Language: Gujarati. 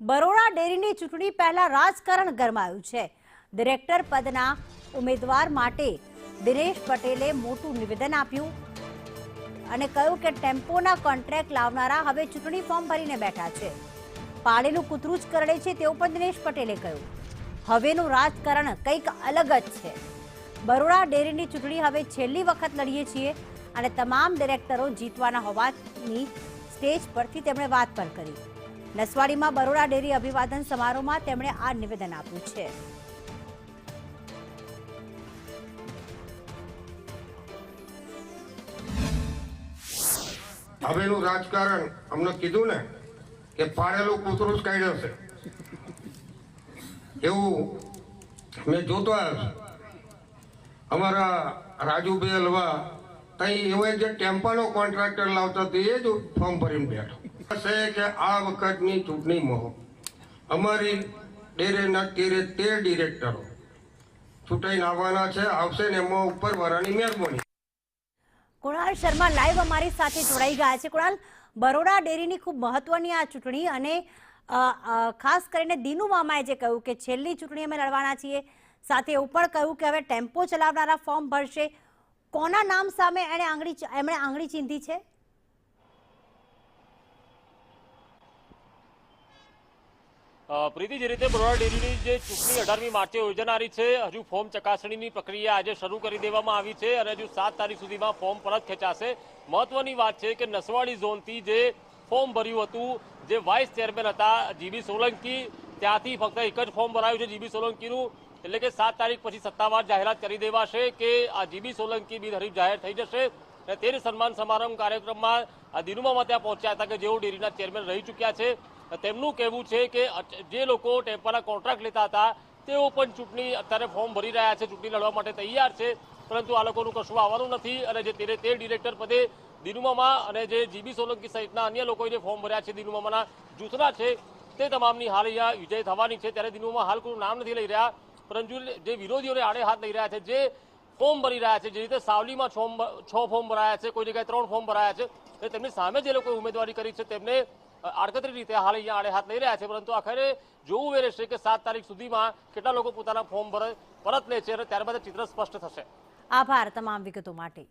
બરોડા ડેરીની ચૂંટણી પહેલા રાજકારણ ગરમાયું છે। ડિરેક્ટર પદના ઉમેદવાર માટે દિનેશ પટેલે મોટું નિવેદન આપ્યું અને કહ્યું કે ટેમ્પોના કોન્ટ્રાક્ટ લાવનારા હવે ચૂંટણી ફોર્મ ભરીને બેઠા છે। પાળેલું કૂતરું જ કરડે છે તેવું પણ દિનેશ પટેલે કહ્યું। હવેનું રાજકારણ કંઈક અલગ જ છે। બરોડા ડેરીની ચૂંટણી હવે છેલ્લી વખત લડીએ છીએ અને તમામ ડિરેક્ટરો જીતવાના હોવાની સ્ટેજ પરથી તેમણે વાત પણ કરી। નસવાડીમાં બરોડા ડેરી અભિવાદન સમારોહમાં તેમણે આ નિવેદન આપ્યું છે। હવેનું રાજકારણ અમને કીધું ને કે પાળેલું કૂતરું જ કાઢ્યો છે એવું મેં જોતો આવ્યો છું। અમારા રાજુભાઈ હલવા ત્યાં એવો જે ટેમ્પાનો કોન્ટ્રાક્ટર લાવતો હતો એ જ ફોર્મ ભરીને બેઠો છે કે આ વખતની ચૂંટણીમાં અમારી ડેરીના 13 ડિરેક્ટરો ચૂંટાઈને આવવાના છે, આવશે ને એમાં ઉપરવાળાની મહેરબાની। કુણાલ શર્મા લાઈવ અમારી સાથે જોડાઈ ગયા છે। કુણાલ, બરોડા ડેરીની ખૂબ મહત્વની આ ચૂંટણી અને ખાસ કરીને દીનુ મામાએ જે કહ્યું કે છેલ્લી ચૂંટણી અમે લડવાના છીએ, સાથે એવું પણ કહ્યું કે હવે ટેમ્પો ચલાવનારા ફોર્મ ભરશે। કોના નામ સામે એમણે આંગળી ચીંધી છે? પ્રીતિ, જે રીતે બરોડા ડેરીની જે ચૂંટણી 18મી માર્ચે યોજાનારી છે, હજુ ફોર્મ ચકાસણીની પ્રક્રિયા આજે શરૂ કરી દેવામાં આવી છે અને હજુ 7 તારીખ સુધીમાં ફોર્મ પરત ખેંચાશે। મહત્વની વાત છે કે નસવાડી ઝોનથી જે ફોર્મ ભર્યું હતું, જે વાઇસ ચેરમેન હતા જીબી સોલંકી, ત્યાંથી ફક્ત એક જ ફોર્મ ભરાયું છે જીબી સોલંકીનું, એટલે કે 7 તારીખ પછી સત્તાવાર જાહેરાત કરી દેવાશે કે આ જીબી સોલંકી બિનહરીફ જાહેર થઈ જશે। અને તે સન્માન સમારંભ કાર્યક્રમમાં દીનુ મામા ત્યાં પહોંચ્યા હતા કે જેઓ ડેરીના ચેરમેન રહી ચૂક્યા છે। તેમનું કહેવું છે કે જે લોકો ટેમ્પાના કોન્ટ્રાક્ટ લેતા હતા તેઓ પણ ચૂંટણી અત્યારે ફોર્મ ભરી રહ્યા છે, ચૂંટણી લડવા માટે તૈયાર છે, પરંતુ આ લોકોનું કશું આવવાનું નથી અને જે 13 ડિરેક્ટર પદે દીનુ મામા અને જે જીબી સોલંકી સહિતના અન્ય લોકોએ જે ફોર્મ ભર્યા છે દીનુ મામાના જૂથના છે, તે તમામની હાલ અહીંયા વિજય થવાની છે। ત્યારે દીનુ મામા હાલ કોઈ નામ નથી લઈ રહ્યા, પરંતુ જે વિરોધીઓને આડે હાથ લઈ રહ્યા છે, જે ફોર્મ ભરી રહ્યા છે, જે રીતે સાવલીમાં 6 ફોર્મ ભરાયા છે, કોઈ જગ્યાએ 3 ફોર્મ ભરાયા છે, એટલે તેમની સામે જે લોકોએ ઉમેદવારી કરી છે તેમને આડકતરી રીતે હાલ અહીંયા આડે હાથ લઈ રહ્યા છે। પરંતુ આખરે જોવું એ રહેશે કે 7 તારીખ સુધીમાં કેટલા લોકો પોતાના ફોર્મ પરત લે છે અને ત્યારબાદ ચિત્ર સ્પષ્ટ થશે। આભાર તમામ વિગતો માટે।